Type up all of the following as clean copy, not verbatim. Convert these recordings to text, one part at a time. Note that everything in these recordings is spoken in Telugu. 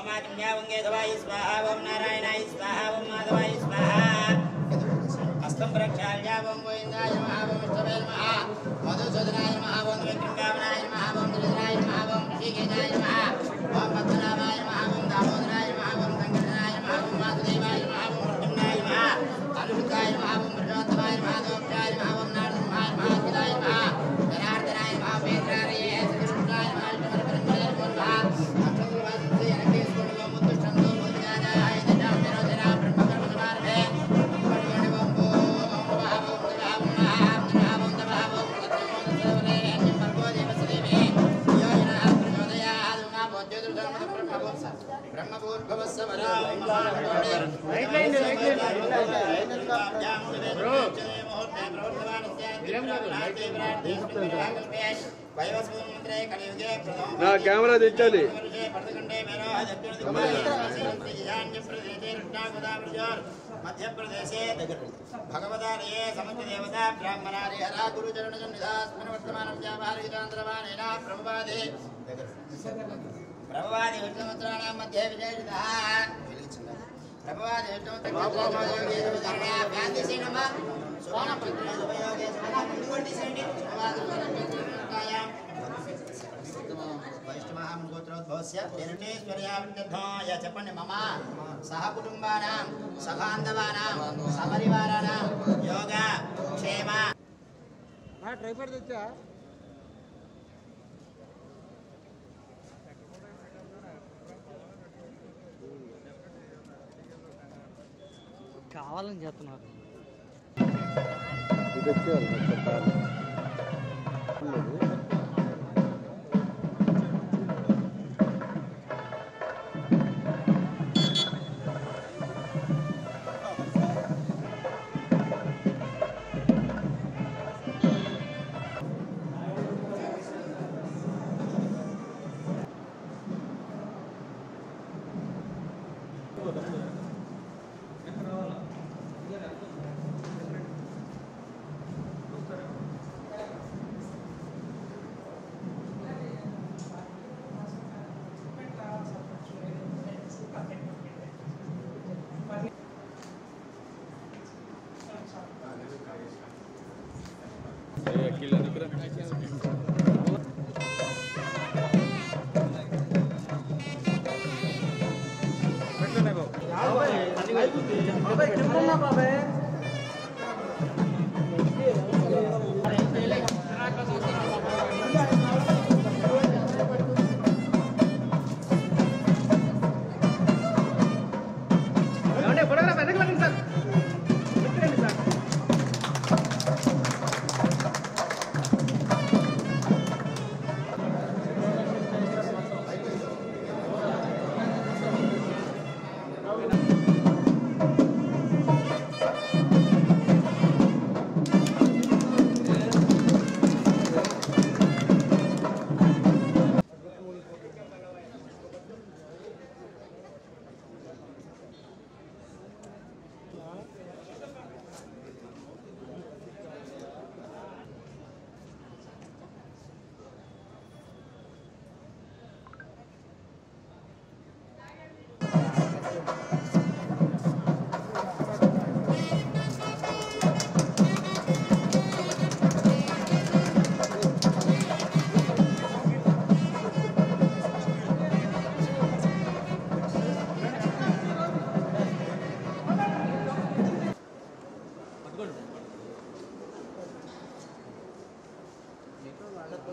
ओम आत्म्यावंगे दवाय स्वाहा ओम नारायणाय स्वाहा ओम माधवाय स्वाहा हस्तं प्रक्षाल्य ओम गोविंदाय नमः ओम विष्णवे नमः मधुसूदनाय नमः ओम विक्रमाय नमः ओम त्रिजनाय नमः ओम ऋषिकेशाय नमः ओम पद्मनाभाय नमः ओम दामोदराय नमः ओम संकटनाय नमः ओम वासुदेवाय नमः ओम प्रद्युम्नाय नमः अनुरुद्धाय नमः ओम पुरुषोत्तमाय नमः दोक्षाय नमः ओम नारसिंहाय नमः अच्युताय नमः जनार्दनाय नमः वेत्राय श्रीकृष्णाय नमः विष्णुपरमपरमपरमपरमः अक्षरवासुदेवाय अनकेश्वरो मुत्तुष्टंदो मुद्यानाय दशावतारधरा ब्रह्मकर्मसमारभे నా కెమెరా తెచ్చాలి मध्य प्रदेशे भगवदालये समस्त देवता ब्राह्मणारिहरा गुरुचरण निधास्मन वर्तमान व्यापारिकांतरवानेना प्रभवादे विष्णुमन्त्राणां मध्ये विजयितः प्रभवादे विष्णुमन्त्राणां व्याधिसे नमः सोना प्रतियोगे सोना मुंडि सेंडी प्रभवादे वैष्णवगोत्रोद्भवस्य हिरण्येश्वर्याय चपन्ने मम सह कुटुंबानां सबान्धवानां सपरिवाराणां योग क्षेम ట్రైపాడ్ తెచ్చా కావాలని చెప్తున్నారు ఇది వచ్చారు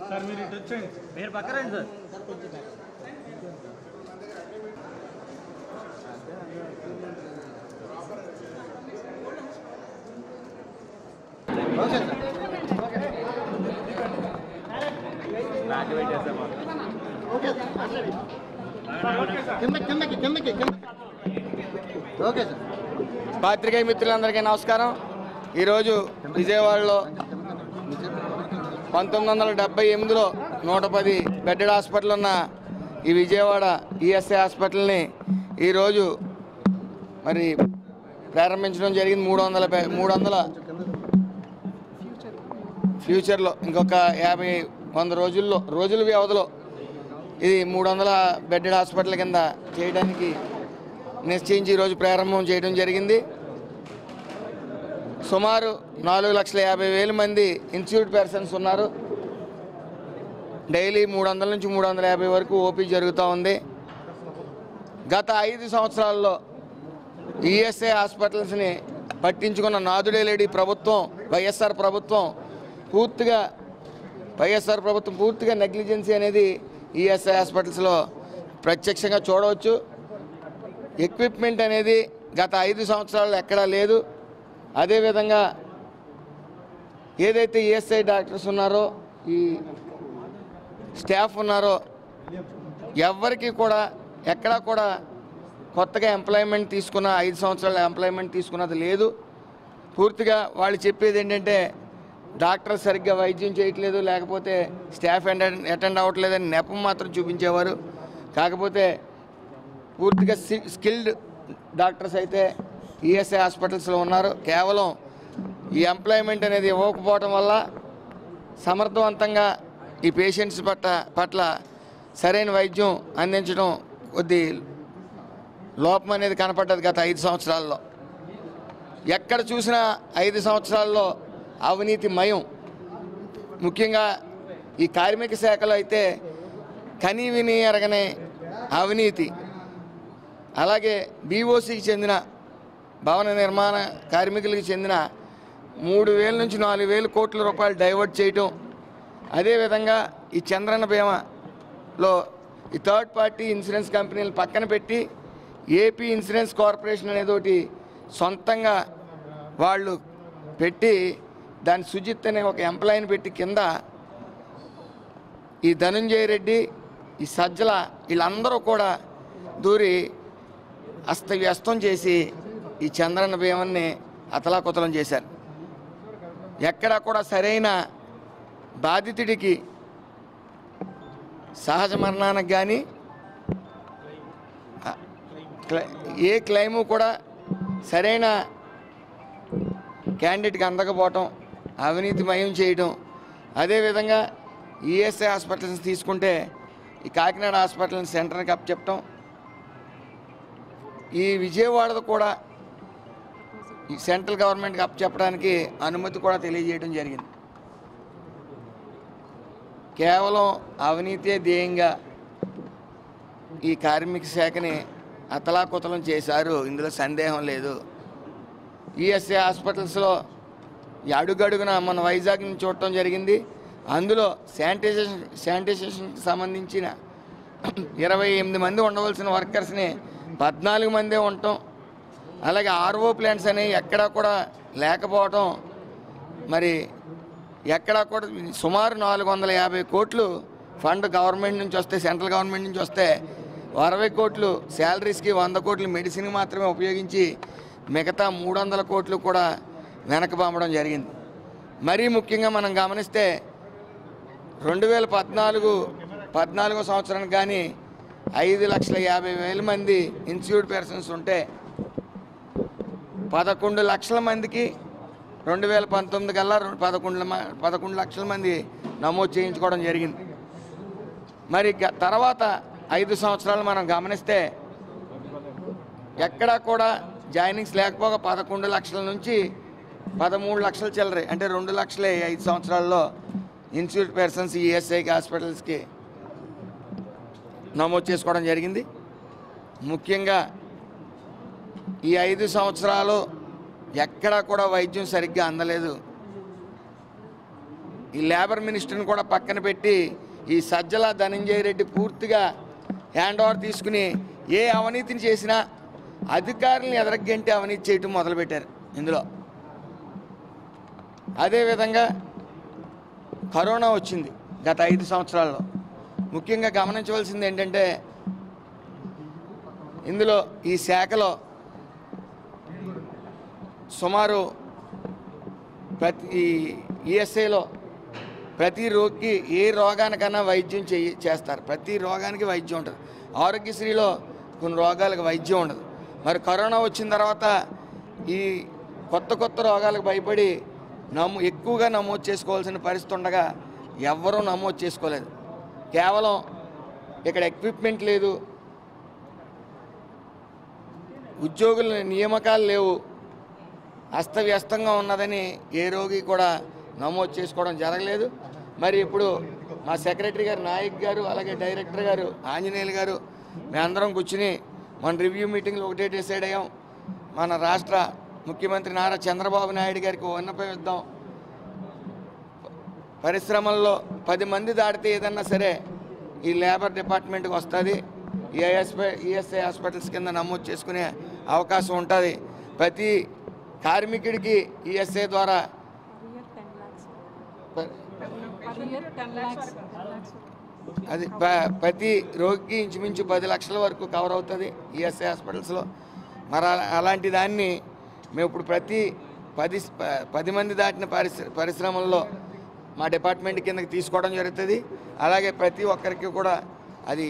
సార్ మీరు ఇటు వచ్చేయండి, మీరు పక్క రండి సార్. పాత్రికేయ మిత్రులందరికీ నమస్కారం. ఈరోజు విజయవాడలో 1978లో 110 బెడ్డెడ్ హాస్పిటల్ ఉన్న ఈ విజయవాడ ఈఎస్ఐ హాస్పిటల్ని ఈరోజు మరి ప్రారంభించడం జరిగింది. 300 ఫ్యూచర్లో ఇంకొక 50-100 రోజుల వ్యవధిలో ఇది 300 బెడ్డెడ్ హాస్పిటల్ కింద చేయడానికి నిశ్చయించి ఈరోజు ప్రారంభం చేయడం జరిగింది. సుమారు 4,50,000 మంది ఇన్స్టిట్యూట్ పర్సన్స్ ఉన్నారు. డైలీ 300 నుంచి 350 వరకు ఓపీ జరుగుతూ ఉంది. గత 5 సంవత్సరాల్లో ఈఎస్ఐ హాస్పిటల్స్ని పట్టించుకున్న నాదుడే లేడి ప్రభుత్వం వైఎస్ఆర్ ప్రభుత్వం పూర్తిగా నెగ్లిజెన్సీ అనేది ఈఎస్ఐ హాస్పిటల్స్లో ప్రత్యక్షంగా చూడవచ్చు. ఎక్విప్మెంట్ అనేది గత 5 సంవత్సరాల్లో ఎక్కడా లేదు. అదేవిధంగా ఏదైతే ఈఎస్ఐ డాక్టర్స్ ఉన్నారో, ఈ స్టాఫ్ ఉన్నారో, ఎవరికి కూడా ఎక్కడా కూడా కొత్తగా ఎంప్లాయ్మెంట్ తీసుకున్న 5 సంవత్సరాల ఎంప్లాయ్మెంట్ తీసుకున్నది లేదు. పూర్తిగా వాళ్ళు చెప్పేది ఏంటంటే డాక్టర్ సరిగ్గా వైద్యం చేయట్లేదు, లేకపోతే స్టాఫ్ అటెండ్ అవ్వట్లేదని నెపం మాత్రం చూపించేవారు. కాకపోతే పూర్తిగా స్కిల్డ్ డాక్టర్స్ అయితే ఈఎస్ఐ హాస్పిటల్స్లో ఉన్నారు. కేవలం ఈ ఎంప్లాయ్మెంట్ అనేది ఇవ్వకపోవడం వల్ల సమర్థవంతంగా ఈ పేషెంట్స్ పట్ల సరైన వైద్యం అందించడం కొద్ది లోపం అనేది కనపడ్డది గత 5 సంవత్సరాల్లో. ఎక్కడ చూసినా 5 సంవత్సరాల్లో అవినీతి మయం. ముఖ్యంగా ఈ కార్మిక శాఖలో అయితే కని విని ఎరగని అవినీతి. అలాగే బీఓసీకి చెందిన భవన నిర్మాణ కార్మికులకు చెందిన 3,000 నుంచి 4,000 కోట్ల రూపాయలు డైవర్ట్ చేయటం. అదేవిధంగా ఈ చంద్రన్న బీమాలో ఈ థర్డ్ పార్టీ ఇన్సూరెన్స్ కంపెనీలు పక్కన పెట్టి ఏపీ ఇన్సూరెన్స్ కార్పొరేషన్ అనేది ఒకటి సొంతంగా వాళ్ళు పెట్టి దాని సుజిత్ అనే ఒక ఎంప్లాయీని పెట్టి కింద ఈ ధనంజయ రెడ్డి, ఈ సజ్జల వీళ్ళందరూ కూడా దూరి అస్తవ్యస్తం చేసి ఈ చంద్రన్న బీమాన్ని అతలాకుతలం చేశారు. ఎక్కడా కూడా సరైన బాధితుడికి సహజ మరణానికి కానీ ఏ క్లెయిము కూడా సరైన క్యాండిడేట్కి అందకపోవటం, అవినీతిమయం చేయడం. అదేవిధంగా ఈఎస్ఐ హాస్పిటల్స్ తీసుకుంటే ఈ కాకినాడ హాస్పిటల్ని సెంటర్కి అప్పచెప్పటం, ఈ విజయవాడలో కూడా ఈ సెంట్రల్ గవర్నమెంట్కి అప్పచెప్పడానికి అనుమతి కూడా తెలియజేయడం జరిగింది. కేవలం అవినీతే ధ్యేయంగా ఈ కార్మిక శాఖని అతలాకుతలం చేశారు, ఇందులో సందేహం లేదు. ఈఎస్ఐ హాస్పిటల్స్లో అడుగడుగున మన వైజాగ్ని చూడటం జరిగింది. అందులో శానిటైజేషన్కి సంబంధించిన 28 మంది ఉండవలసిన వర్కర్స్ని 14 మందే ఉండటం. అలాగే ఆర్ఓ ప్లాంట్స్ అనేవి ఎక్కడా కూడా లేకపోవటం. మరి ఎక్కడా కూడా సుమారు 450 కోట్లు ఫండ్ గవర్నమెంట్ నుంచి వస్తే, సెంట్రల్ గవర్నమెంట్ నుంచి వస్తే 60 కోట్లు శాలరీస్కి, 100 కోట్లు మెడిసిన్కి మాత్రమే ఉపయోగించి మిగతా 300 కోట్లు కూడా వెనకబామడం జరిగింది. మరీ ముఖ్యంగా మనం గమనిస్తే 2014 సంవత్సరానికి కానీ 5,50,000 మంది ఇన్స్టిట్యూట్ పర్సన్స్ ఉంటే 11 లక్షల మందికి 2019 కల్లా 11 లక్షల మంది నమోదు చేయించుకోవడం జరిగింది. మరి తర్వాత 5 సంవత్సరాలు మనం గమనిస్తే ఎక్కడా కూడా జాయినింగ్స్ లేకపోగా 11 లక్షల నుంచి 13 లక్షల చిల్లరే, అంటే 2 లక్షలే 5 సంవత్సరాల్లో ఇన్స్టిట్యూట్ పర్సన్స్ ఈఎస్ఐ హాస్పిటల్స్కి నమోదు చేసుకోవడం జరిగింది. ముఖ్యంగా ఈ 5 సంవత్సరాలు ఎక్కడా కూడా వైద్యం సరిగ్గా అందలేదు. ఈ లేబర్ మినిస్టర్ని కూడా పక్కన పెట్టి ఈ సజ్జల ధనంజయ రెడ్డి పూర్తిగా హ్యాండ్ ఓవర్ తీసుకుని ఏ అవినీతిని చేసినా అధికారులను ఎదరగంటే అవినీతి చేయటం మొదలుపెట్టారు ఇందులో. అదేవిధంగా కరోనా వచ్చింది గత 5 సంవత్సరాల్లో. ముఖ్యంగా గమనించవలసింది ఏంటంటే ఇందులో ఈ శాఖలో సుమారు ఈఎస్ఐలో ప్రతి రోగికి ఏ రోగానికన్నా వైద్యం చేస్తారు. ప్రతి రోగానికి వైద్యం ఉంటుంది. ఆరోగ్యశ్రీలో కొన్ని రోగాలకు వైద్యం ఉండదు. మరి కరోనా వచ్చిన తర్వాత ఈ కొత్త రోగాలకు భయపడి ఎక్కువగా నమోదు చేసుకోవాల్సిన పరిస్థితి ఉండగా ఎవ్వరూ నమోదు చేసుకోలేదు. కేవలం ఇక్కడ ఎక్విప్మెంట్ లేదు, ఉద్యోగుల నియామకాలు లేవు, అస్తవ్యస్తంగా ఉన్నదని ఏ రోగి కూడా నమోదు చేసుకోవడం జరగలేదు. మరి ఇప్పుడు మా సెక్రటరీ గారు నాయక్ గారు అలాగే డైరెక్టర్ గారు ఆంజనేయులు గారు మేమందరం కూర్చుని మన రివ్యూ మీటింగ్లో ఒకటే డిసైడ్ అయ్యాం. మన రాష్ట్ర ముఖ్యమంత్రి నారా చంద్రబాబు నాయుడు గారికి విన్నపం ఇద్దాం. పరిశ్రమల్లో 10 మంది దాటితే ఏదన్నా సరే ఈ లేబర్ డిపార్ట్మెంట్కి వస్తుంది, ఈఎస్ఐ హాస్పిటల్స్ కింద నమోదు చేసుకునే అవకాశం ఉంటుంది. ప్రతి కార్మికుడికి ఈఎస్ఐ ద్వారా అది ప్రతి రోగికి ఇంచుమించు 10 లక్షల వరకు కవర్ అవుతుంది ఈఎస్ఐ హాస్పిటల్స్లో. మరి అలాంటి దాన్ని మేము ఇప్పుడు ప్రతి 10 మంది దాటిన పరిశ్రమల్లో మా డిపార్ట్మెంట్ కిందకి తీసుకోవడం జరుగుతుంది. అలాగే ప్రతి ఒక్కరికి కూడా అది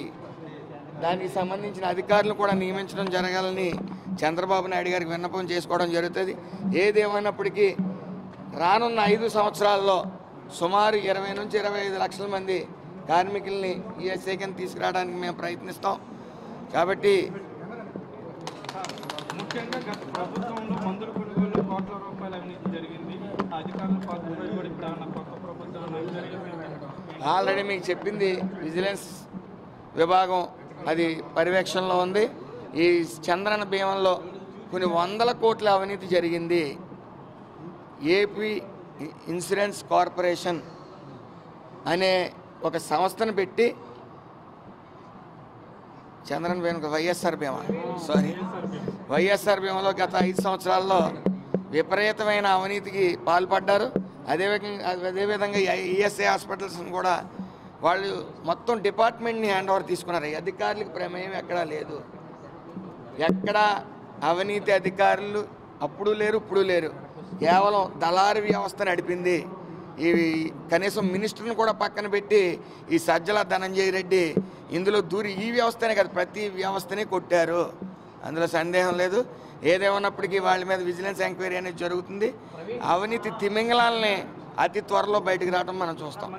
దానికి సంబంధించిన అధికారులు కూడా నియమించడం జరగాలని చంద్రబాబు నాయుడు గారికి విన్నపం చేసుకోవడం జరుగుతుంది. ఏదేమైనప్పటికీ రానున్న 5 సంవత్సరాల్లో సుమారు 20 నుంచి 25 లక్షల మంది కార్మికుల్ని ఈఎస్ఐ కింద తీసుకురావడానికి మేము ప్రయత్నిస్తాం. కాబట్టి ముఖ్యంగా గత ప్రభుత్వంలో మందుల కొనుగోలు కోట్ల రూపాయల అవినీతి జరిగింది. అధికారులు పాత్రపడి కూడా ఇప్పుడు ఏమన్నా కొత్త ప్రభుత్వం ఆల్రెడీ మీకు చెప్పింది విజిలెన్స్ విభాగం అది పర్యవేక్షణలో ఉంది. ఈ చంద్రన బీమంలో కొన్ని 100 కోట్ల అవినీతి జరిగింది. ఏపీ ఇన్సూరెన్స్ కార్పొరేషన్ అనే ఒక సంస్థను పెట్టి చంద్రన్ బీమా వైఎస్ఆర్ బీమాలో గత 5 సంవత్సరాల్లో విపరీతమైన అవినీతికి పాల్పడ్డారు. అదేవిధంగా ఈఎస్ఐ హాస్పిటల్స్ని కూడా వాళ్ళు మొత్తం డిపార్ట్మెంట్ని హ్యాండ్ ఓవర్ తీసుకున్నారు. అధికారులకు ప్రమేయం ఎక్కడా లేదు. ఎక్కడ అవినీతి అధికారులు అప్పుడు లేరు, ఇప్పుడు లేరు. కేవలం దళారీ వ్యవస్థ నడిపింది. ఈ కనీసం మినిస్టర్ని కూడా పక్కన పెట్టి ఈ సజ్జల ధనంజయ రెడ్డి ఇందులో దూరి ఈ వ్యవస్థనే కదా ప్రతి వ్యవస్థని కొట్టారు. అందులో సందేహం లేదు. ఏదేమన్నప్పటికీ వాళ్ళ మీద విజిలెన్స్ ఎంక్వైరీ అనేది జరుగుతుంది. అవినీతి తిమింగళాలని అతి త్వరలో బయటకు రావడం మనం చూస్తాం.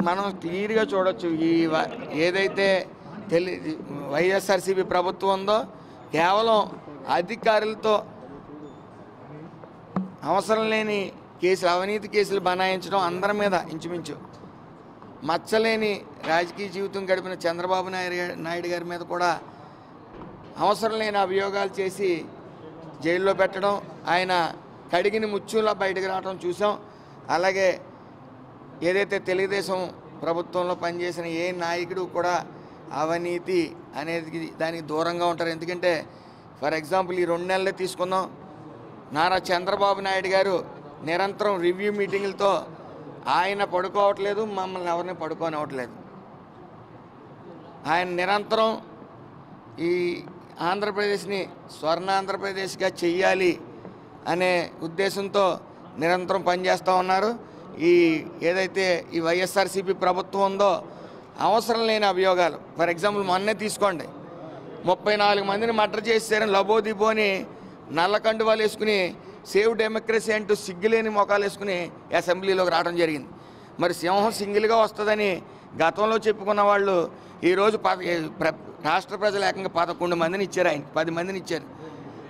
మనం క్లియర్గా చూడొచ్చు. ఈ ఏదైతే వైఎస్ఆర్సీపీ ప్రభుత్వం ఉందో కేవలం అధికారులతో అవసరం లేని కేసులు, అవినీతి కేసులు బనాయించడం, అందరి మీద ఇంచుమించు మచ్చలేని రాజకీయ జీవితం గడిపిన చంద్రబాబు నాయుడు గారి మీద కూడా అవసరం లేని అభియోగాలు చేసి జైల్లో పెట్టడం, ఆయన కడిగిన ముచ్చులా బయటకు రావడం చూసాం. అలాగే ఏదైతే తెలుగుదేశం ప్రభుత్వంలో పనిచేసిన ఏ నాయకుడు కూడా అవినీతి అనేది దానికి దూరంగా ఉంటారు. ఎందుకంటే ఫర్ ఎగ్జాంపుల్ ఈ 2 నెలలే తీసుకుందాం. నారా చంద్రబాబు నాయుడు గారు నిరంతరం రివ్యూ మీటింగులతో ఆయన పడుకోవట్లేదు, మమ్మల్ని ఎవరిని పడుకోనివ్వట్లేదు. ఆయన నిరంతరం ఈ ఆంధ్రప్రదేశ్ని స్వర్ణ ఆంధ్రప్రదేశ్గా చెయ్యాలి అనే ఉద్దేశంతో నిరంతరం పనిచేస్తూ ఉన్నారు. ఈ ఏదైతే ఈ వైఎస్ఆర్సీపీ ప్రభుత్వం ఉందో అవసరం లేని అభియోగాలు, ఫర్ ఎగ్జాంపుల్ మొన్నే తీసుకోండి, 34 మందిని మర్డర్ చేశారని లబోదిబోని నల్లకండువాలు వేసుకుని సేవ్ డెమోక్రసీ అంటూ సిగ్గులేని మొఖాలు వేసుకుని అసెంబ్లీలోకి రావడం జరిగింది. మరి సింహం సింగిల్గా వస్తుందని గతంలో చెప్పుకున్న వాళ్ళు ఈరోజు రాష్ట్ర ప్రజలు ఏకంగా 11 మందిని ఇచ్చారు, ఆయనకి 10 మందిని ఇచ్చారు.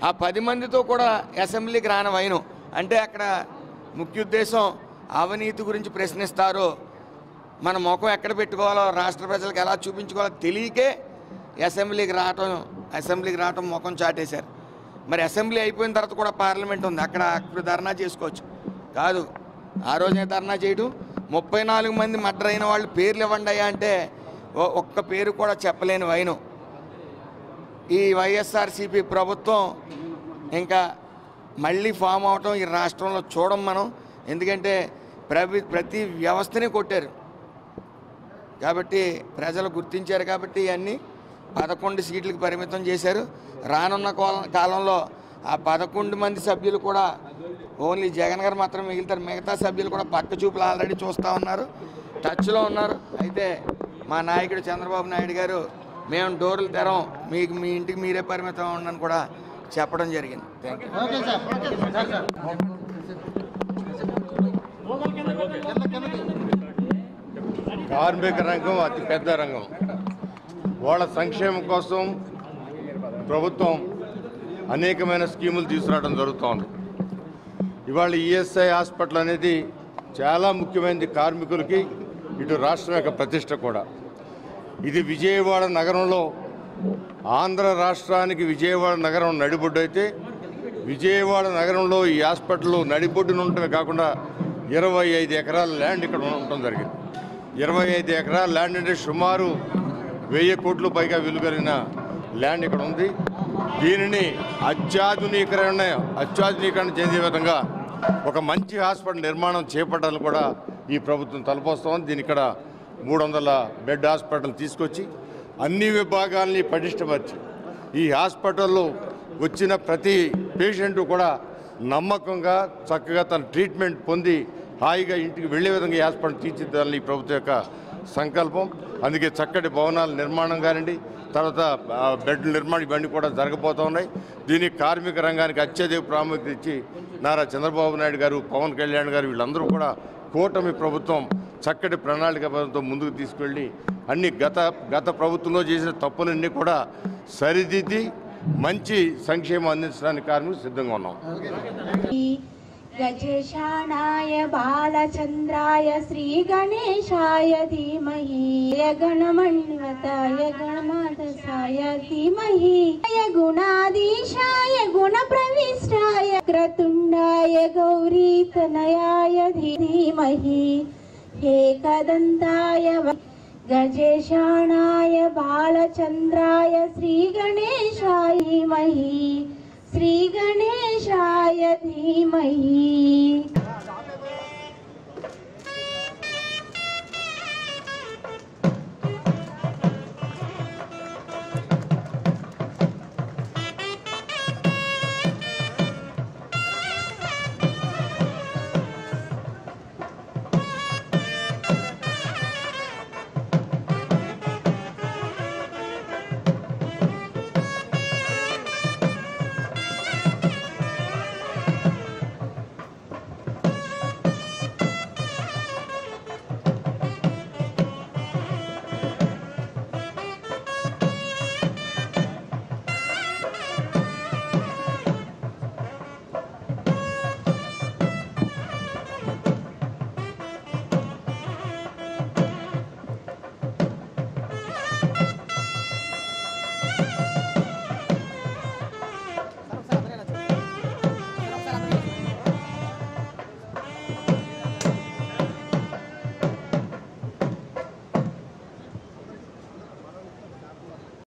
ఆ 10 మందితో కూడా అసెంబ్లీకి రాని వైను అంటే అక్కడ ముఖ్య ఉద్దేశం అవినీతి గురించి ప్రశ్నిస్తారు. మన ముఖం ఎక్కడ పెట్టుకోవాలో, రాష్ట్ర ప్రజలకు ఎలా చూపించుకోవాలో తెలియకే అసెంబ్లీకి రావటం ముఖం చాటేశారు. మరి అసెంబ్లీ అయిపోయిన తర్వాత కూడా పార్లమెంట్ ఉంది, అక్కడ ధర్నా చేసుకోవచ్చు కాదు. ఆ రోజే ధర్నా చేయడం, 34 మంది మర్డర్ అయిన వాళ్ళు పేర్లు ఇవ్వండి అయ్యా అంటే ఒక్క పేరు కూడా చెప్పలేని వైను. ఈ వైఎస్ఆర్సీపీ ప్రభుత్వం ఇంకా మళ్ళీ ఫామ్ అవటం ఈ రాష్ట్రంలో చూడం మనం. ఎందుకంటే ప్రతి వ్యవస్థని కొట్టారు కాబట్టి ప్రజలు గుర్తించారు. కాబట్టి ఇవన్నీ 11 సీట్లకు పరిమితం చేశారు. రానున్న కాలంలో ఆ 11 మంది సభ్యులు కూడా ఓన్లీ జగన్ గారు మాత్రం మిగులుతారు. మిగతా సభ్యులు కూడా పక్క చూపులు ఆల్రెడీ చూస్తూ ఉన్నారు, టచ్లో ఉన్నారు. అయితే మా నాయకుడు చంద్రబాబు నాయుడు గారు మేము డోర్లు తెరం, మీకు మీ ఇంటికి మీరే పరిమితం ఉండని కూడా చెప్పడం జరిగింది. Thank you. కార్మిక రంగం అతి పెద్ద రంగం. వాళ్ళ సంక్షేమం కోసం ప్రభుత్వం అనేకమైన స్కీములు తీసుకురావడం జరుగుతోంది. ఇవాళ ఈఎస్ఐ హాస్పిటల్ అనేది చాలా ముఖ్యమైనది కార్మికులకి, ఇటు రాష్ట్రం యొక్క ప్రతిష్ట కూడా. ఇది విజయవాడ నగరంలో, ఆంధ్ర రాష్ట్రానికి విజయవాడ నగరం నడిబొడ్డు అయితే, విజయవాడ నగరంలో ఈ హాస్పిటల్ నడిబొడ్డున ఉండటమే కాకుండా 25 ఎకరాల ల్యాండ్ ఇక్కడ ఉండటం జరిగింది. 25 ఎకరాల ల్యాండ్ అంటే సుమారు 1000 కోట్ల పైగా విలువ కలిగిన ల్యాండ్ ఇక్కడ ఉంది. దీనిని అత్యాధునీకరణ చెందే విధంగా ఒక మంచి హాస్పిటల్ నిర్మాణం చేపట్టాలని కూడా ఈ ప్రభుత్వం తలపోస్తామని, దీని ఇక్కడ 300 బెడ్ హాస్పిటల్ తీసుకొచ్చి అన్ని విభాగాల్ని పటిష్టపరిచి ఈ హాస్పిటల్లో వచ్చిన ప్రతి పేషెంట్ కూడా నమ్మకంగా చక్కగా తన ట్రీట్మెంట్ పొంది హాయిగా ఇంటికి వెళ్లే విధంగా ఈ హాస్పిటల్ తీర్చిదిద్దాలని ఈ ప్రభుత్వం యొక్క సంకల్పం. అందుకే చక్కటి భవనాల నిర్మాణం కానివ్వండి, తర్వాత బెడ్ నిర్మాణం ఇవన్నీ కూడా జరగబోతూ ఉన్నాయి. దీనికి కార్మిక రంగానికి అత్యధిక ప్రాముఖ్యత ఇచ్చి నారా చంద్రబాబు నాయుడు గారు, పవన్ కళ్యాణ్ గారు వీళ్ళందరూ కూడా కూటమి ప్రభుత్వం చక్కటి ప్రణాళికతో ముందుకు తీసుకెళ్ళి అన్ని గత ప్రభుత్వంలో చేసిన తప్పులన్నీ కూడా సరిదిద్ది మంచి సంక్షేమం అందించడానికి కార్మికులు సిద్ధంగా ఉన్నాం. గజేశానాయ బాలచంద్రాయ శ్రీ గణేశాయ ధీమహి గణమన్వతాయ గణమాదసాయ ధీమహి గుణాధీశాయ గుణప్రవిష్టాయ క్రతుండాయ గౌరీతనయాయ ధీమహి ఏకదంతాయ గజేశానాయ బాలచంద్రాయ శ్రీ గణేశాయ ధీమహి శ్రీ గణేశాయ ధీమహి